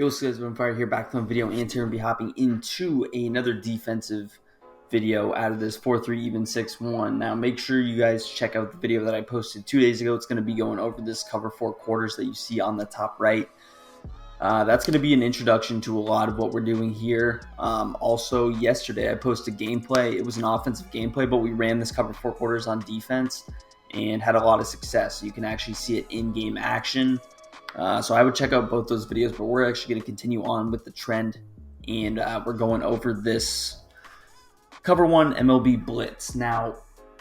Yo, what's good? I'm Fire here, back from a video answer, and be hopping into another defensive video out of this 4-3 even 6-1. Now, make sure you guys check out the video that I posted 2 days ago. It's going to be going over this cover 4 quarters that you see on the top right. That's going to be an introduction to a lot of what we're doing here. Also, yesterday I posted gameplay. It was an offensive gameplay, but we ran this cover 4 quarters on defense and had a lot of success. So you can actually see it in-game action. So I would check out both those videos, but we're actually going to continue on with the trend, and we're going over this Cover 1 MLB Blitz. Now,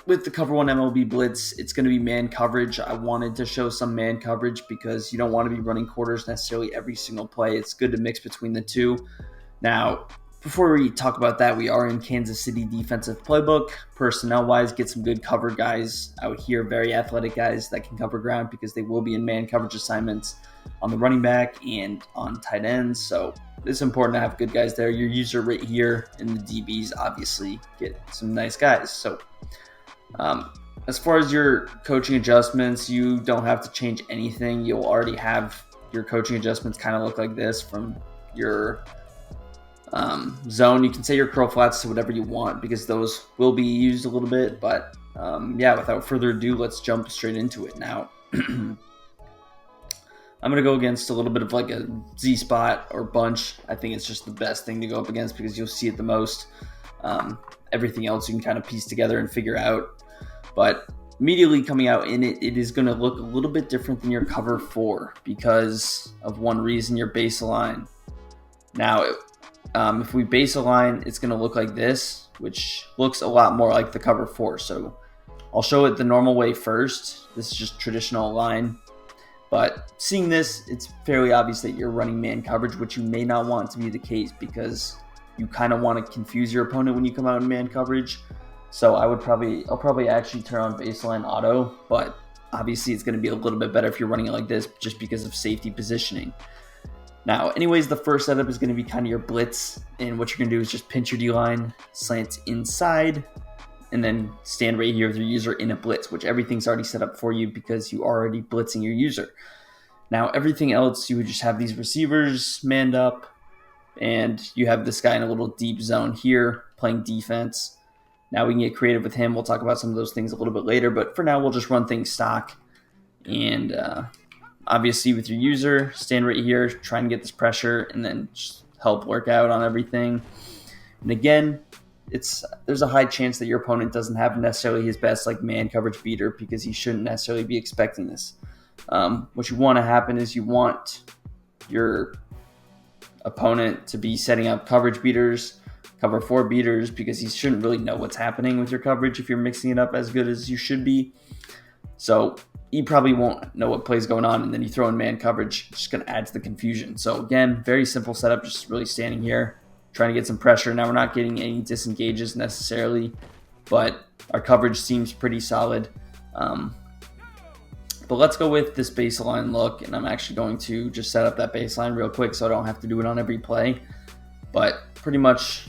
with the Cover 1 MLB Blitz, it's going to be man coverage. I wanted to show some man coverage because you don't want to be running quarters necessarily every single play. It's good to mix between the two. Now, before we talk about that, we are in Kansas City defensive playbook. Personnel-wise, get some good cover guys out here, very athletic guys that can cover ground because they will be in man coverage assignments on the running back and on tight ends. So it's important to have good guys there. Your user right here in the DBs obviously get some nice guys. So as far as your coaching adjustments, you don't have to change anything. You'll already have your coaching adjustments kind of look like this from your zone. You can say your curl flats to whatever you want because those will be used a little bit, but yeah, without further ado, let's jump straight into it. Now I'm going to go against a little bit of like a Z spot or bunch. I think it's just the best thing to go up against because you'll see it the most. Everything else you can kind of piece together and figure out, but immediately coming out in it, it is going to look a little bit different than your cover 4 because of one reason: your base line. Now, if we base a line, it's going to look like this, which looks a lot more like the cover 4. So I'll show it the normal way first. This is just traditional line. But seeing this, it's fairly obvious that you're running man coverage, which you may not want to be the case because you kind of want to confuse your opponent when you come out in man coverage. So I'll probably actually turn on baseline auto, but obviously it's going to be a little bit better if you're running it like this just because of safety positioning. Now, anyways, the first setup is going to be kind of your blitz, and what you're going to do is just pinch your D-line, slant inside, and then stand right here with your user in a blitz, which everything's already set up for you because you are already blitzing your user. Now, everything else, you would just have these receivers manned up, and you have this guy in a little deep zone here playing defense. Now we can get creative with him. We'll talk about some of those things a little bit later, but for now, we'll just run things stock. And obviously with your user, stand right here, try and get this pressure, and then just help work out on everything. And again, there's a high chance that your opponent doesn't have necessarily his best like man coverage beater because he shouldn't necessarily be expecting this. What you want to happen is you want your opponent to be setting up coverage beaters, cover 4 beaters, because he shouldn't really know what's happening with your coverage if you're mixing it up as good as you should be. So you probably won't know what play's going on, and then you throw in man coverage. It's just going to add to the confusion. So again, very simple setup, just really standing here, trying to get some pressure. Now we're not getting any disengages necessarily, but our coverage seems pretty solid. But let's go with this baseline look, and I'm actually going to just set up that baseline real quick so I don't have to do it on every play. But pretty much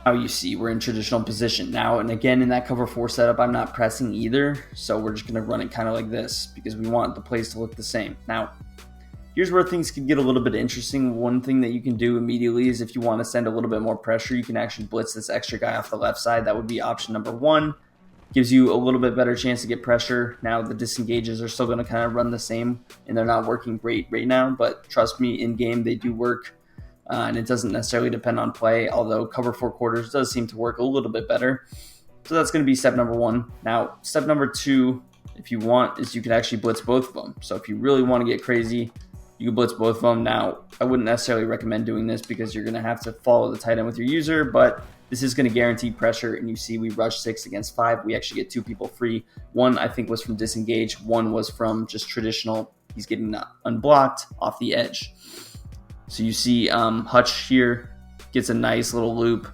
how you see, we're in traditional position now. And again, in that cover 4 setup, I'm not pressing either, so we're just going to run it kind of like this because we want the plays to look the same. Now, here's where things can get a little bit interesting. One thing that you can do immediately is if you want to send a little bit more pressure, you can actually blitz this extra guy off the left side. That would be option number 1. Gives you a little bit better chance to get pressure. Now, the disengages are still going to kind of run the same, and they're not working great right now, but trust me, in game, they do work. And it doesn't necessarily depend on play, although cover 4 quarters does seem to work a little bit better. So that's going to be step number 1. Now, step number 2, if you want, is you can actually blitz both of them. So if you really want to get crazy, you can blitz both of them. Now, I wouldn't necessarily recommend doing this because you're going to have to follow the tight end with your user, but this is going to guarantee pressure. And you see we rush 6 against 5. We actually get 2 people free. 1, I think, was from disengage. 1 was from just traditional. He's getting unblocked off the edge. So you see Hutch here gets a nice little loop,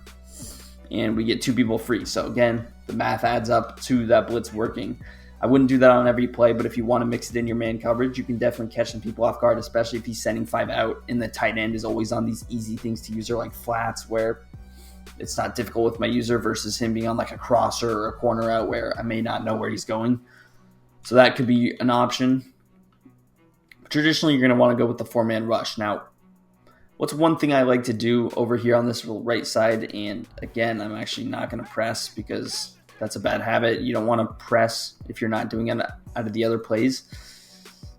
and we get 2 people free. So again, the math adds up to that blitz working. I wouldn't do that on every play, but if you want to mix it in your man coverage, you can definitely catch some people off guard, especially if he's sending 5 out, and the tight end is always on these easy things to user like flats where it's not difficult with my user versus him being on like a crosser or a corner out where I may not know where he's going. So that could be an option. Traditionally, you're going to want to go with the 4-man rush. Now, What's one thing I like to do over here on this right side? And again, I'm actually not going to press because that's a bad habit. You don't want to press if you're not doing it out of the other plays.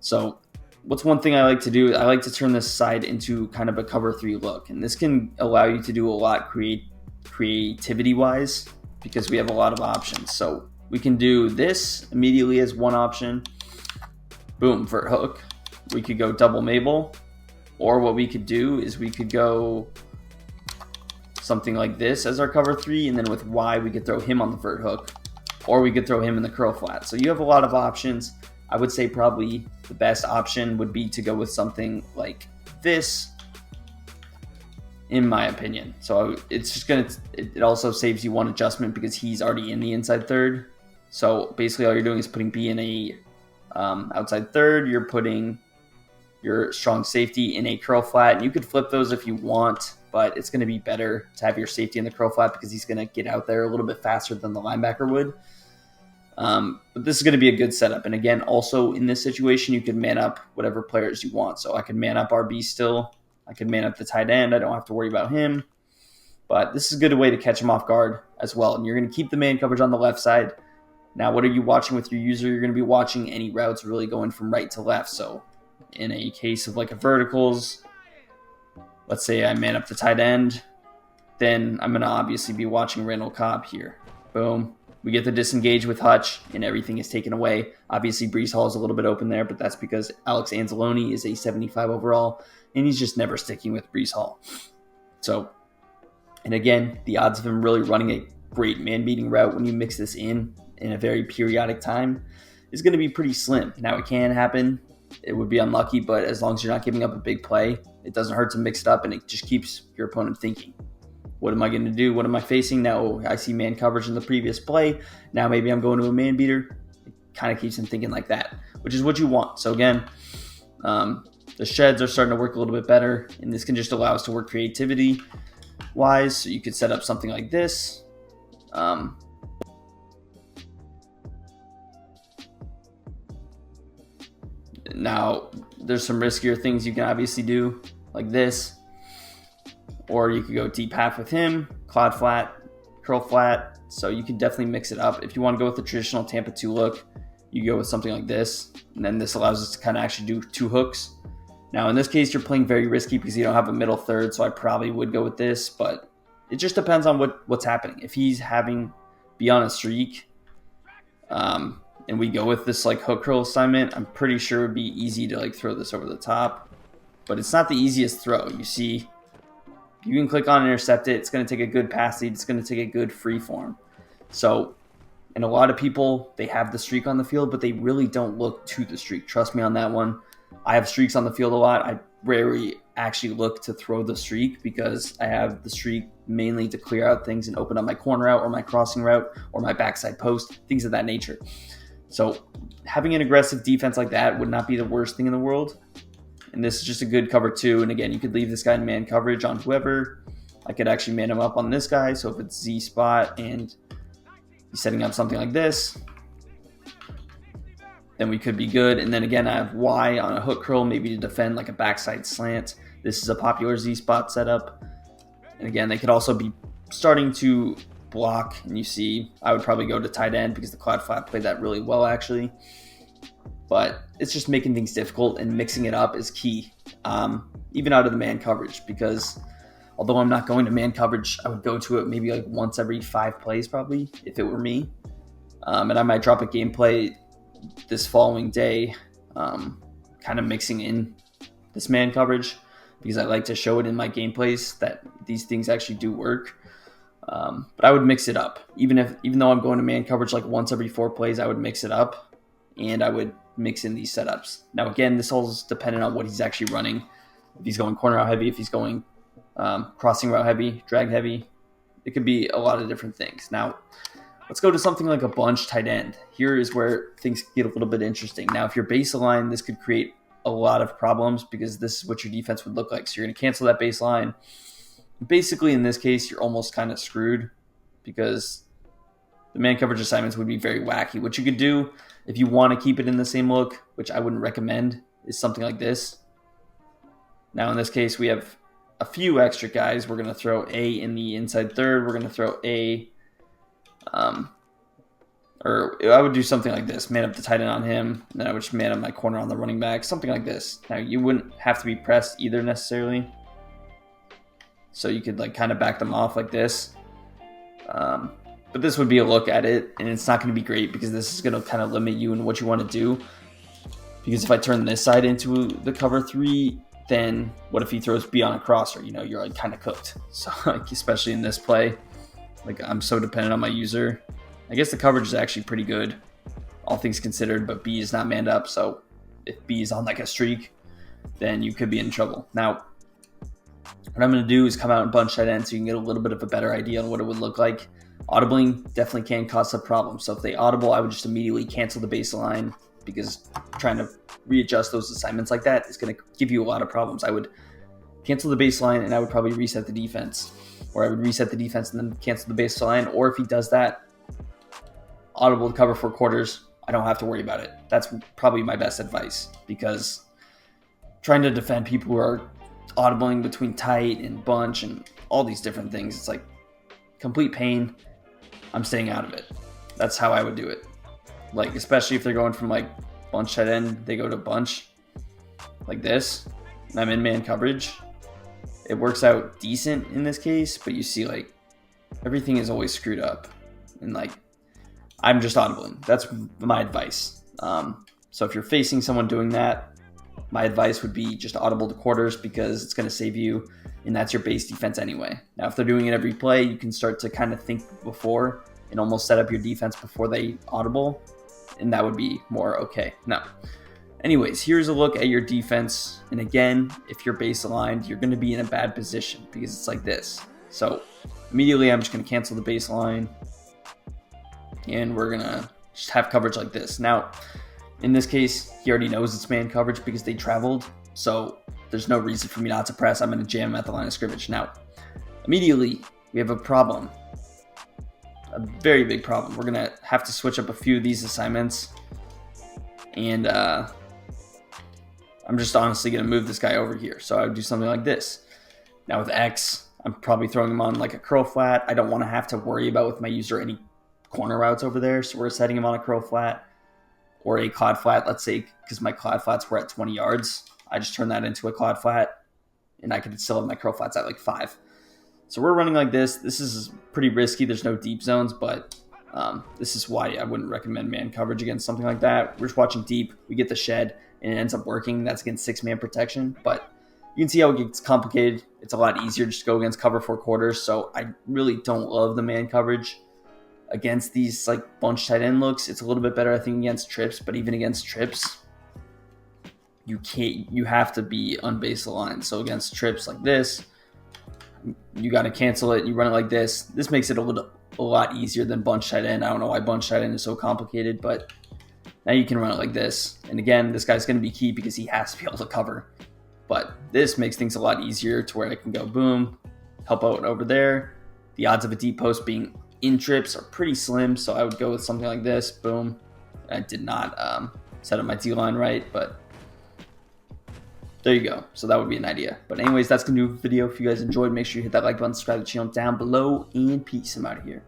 So what's one thing I like to do? I like to turn this side into kind of a cover 3 look. And this can allow you to do a lot creativity-wise because we have a lot of options. So we can do this immediately as one option. Boom, vert hook. We could go double Mabel. Or what we could do is we could go something like this as our cover 3, and then with Y we could throw him on the vert hook, or we could throw him in the curl flat. So you have a lot of options. I would say probably the best option would be to go with something like this, in my opinion. So it's just it also saves you one adjustment because he's already in the inside third. So basically all you're doing is putting B in a outside third. You're putting your strong safety in a curl flat, and you could flip those if you want, but it's going to be better to have your safety in the curl flat because he's going to get out there a little bit faster than the linebacker would. But this is going to be a good setup. And again, also in this situation, you can man up whatever players you want. So I can man up RB still. I can man up the tight end. I don't have to worry about him. But this is a good way to catch him off guard as well. And you're going to keep the man coverage on the left side. Now, what are you watching with your user? You're going to be watching any routes really going from right to left. So in a case of like a verticals, let's say I man up the tight end, then I'm going to obviously be watching Randall Cobb here. Boom. We get the disengage with Hutch, and everything is taken away. Obviously, Breece Hall is a little bit open there, but that's because Alex Anzalone is a 75 overall, and he's just never sticking with Breece Hall. So, and again, the odds of him really running a great man-beating route when you mix this in a very periodic time is going to be pretty slim. Now, it can happen. It would be unlucky, but as long as you're not giving up a big play, it doesn't hurt to mix it up, and it just keeps your opponent thinking. What am I going to do? What am I facing? Now I see man coverage in the previous play. Now maybe I'm going to a man beater. It kind of keeps him thinking like that, which is what you want. So again, the sheds are starting to work a little bit better, and this can just allow us to work creativity-wise. So you could set up something like this. Now, there's some riskier things you can obviously do, like this. Or you could go deep half with him, cloud flat, curl flat. So you can definitely mix it up. If you want to go with the traditional Tampa 2 look, you go with something like this. And then this allows us to kind of actually do 2 hooks. Now, in this case, you're playing very risky because you don't have a middle third. So I probably would go with this. But it just depends on what's happening. If he's be on a streak, and we go with this like hook curl assignment, I'm pretty sure it would be easy to like throw this over the top. But it's not the easiest throw. You see, you can click on intercept it. It's going to take a good pass lead. It's going to take a good free form. So, and a lot of people, they have the streak on the field, but they really don't look to the streak. Trust me on that one. I have streaks on the field a lot. I rarely actually look to throw the streak because I have the streak mainly to clear out things and open up my corner route or my crossing route or my backside post, things of that nature. So having an aggressive defense like that would not be the worst thing in the world. And this is just a good cover 2. And again, you could leave this guy in man coverage on whoever. I could actually man him up on this guy. So if it's Z spot and he's setting up something like this, then we could be good. And then again, I have Y on a hook curl, maybe to defend like a backside slant. This is a popular Z spot setup. And again, they could also be starting to block. And you see, I would probably go to tight end because the cloud flat played that really well actually. But it's just making things difficult, and mixing it up is key, even out of the man coverage, because although I'm not going to man coverage, I would go to it maybe like once every 5 plays probably if it were me. And I might drop a gameplay this following day, kind of mixing in this man coverage because I like to show it in my gameplays that these things actually do work. But I would mix it up. Even though I'm going to man coverage like once every 4 plays, I would mix it up, and I would mix in these setups. Now, again, this all is dependent on what he's actually running. If he's going corner route heavy, if he's going crossing route heavy, drag heavy, it could be a lot of different things. Now, let's go to something like a bunch tight end. Here is where things get a little bit interesting. Now, if you're baseline, this could create a lot of problems because this is what your defense would look like. So you're going to cancel that baseline. Basically, in this case, you're almost kind of screwed because the man coverage assignments would be very wacky. What you could do, if you want to keep it in the same look, which I wouldn't recommend, is something like this. Now, in this case, we have a few extra guys. We're going to throw A in the inside third. We're going to throw A, or I would do something like this. Man up the tight end on him, and then I would just man up my corner on the running back. Something like this. Now, you wouldn't have to be pressed either necessarily. So you could like kind of back them off like this. But this would be a look at it, and it's not going to be great because this is going to kind of limit you in what you want to do. Because if I turn this side into the cover 3, then what if he throws B on a crosser? You know, you're like kind of cooked. So like, especially in this play, like I'm so dependent on my user. I guess the coverage is actually pretty good, all things considered, but B is not manned up. So if B is on like a streak, then you could be in trouble. Now, what I'm going to do is come out and bunch tight end so you can get a little bit of a better idea on what it would look like. Audibling definitely can cause some problems. So if they audible, I would just immediately cancel the baseline, because trying to readjust those assignments like that is going to give you a lot of problems. I would cancel the baseline, and I would probably reset the defense. Or I would reset the defense and then cancel the baseline. Or if he does that, audible to cover 4 quarters, I don't have to worry about it. That's probably my best advice, because trying to defend people who are audibling between tight and bunch and all these different things, it's like complete pain. I'm staying out of it. That's how I would do it. Like, especially if they're going from like bunch tight end, they go to bunch like this, and I'm in man coverage. It works out decent in this case, but you see like everything is always screwed up, and like I'm just audibling. That's my advice. So if you're facing someone doing that, my advice would be just audible to quarters, because it's going to save you, and that's your base defense anyway. Now, if they're doing it every play, you can start to kind of think before and almost set up your defense before they audible, and that would be more okay. Now, anyways, here's a look at your defense. And again, if you're base aligned, you're going to be in a bad position because it's like this. So immediately I'm just going to cancel the baseline, and we're going to just have coverage like this. Now, in this case, he already knows it's man coverage because they traveled, so there's no reason for me not to press. I'm going to jam at the line of scrimmage. Now, immediately, we have a problem. A very big problem. We're going to have to switch up a few of these assignments, and I'm just honestly going to move this guy over here. So I would do something like this. Now with X, I'm probably throwing him on like a curl flat. I don't want to have to worry about with my user any corner routes over there, so we're setting him on a curl flat or a clod flat, let's say, because my clod flats were at 20 yards. I just turn that into a clod flat, and I could still have my curl flats at like 5. So we're running like this. This is pretty risky. There's no deep zones, but this is why I wouldn't recommend man coverage against something like that. We're just watching deep. We get the shed, and it ends up working. That's against 6-man protection, but you can see how it gets complicated. It's a lot easier just to go against cover 4 quarters, so I really don't love the man coverage against these like bunch tight end looks. It's a little bit better, I think, against trips, but even against trips, you have to be on base aligned. So against trips like this, you got to cancel it. You run it like this. This makes it a lot easier than bunch tight end. I don't know why bunch tight end is so complicated, but now you can run it like this. And again, this guy's going to be key because he has to be able to cover. But this makes things a lot easier to where I can go boom, help out over there. The odds of a deep post being in trips are pretty slim, so I would go with something like this. Boom. I did not set up my D-line right, but there you go. So that would be an idea. But anyways, that's going to do the video. If you guys enjoyed, make sure you hit that like button, subscribe to the channel down below, and peace. I'm out of here.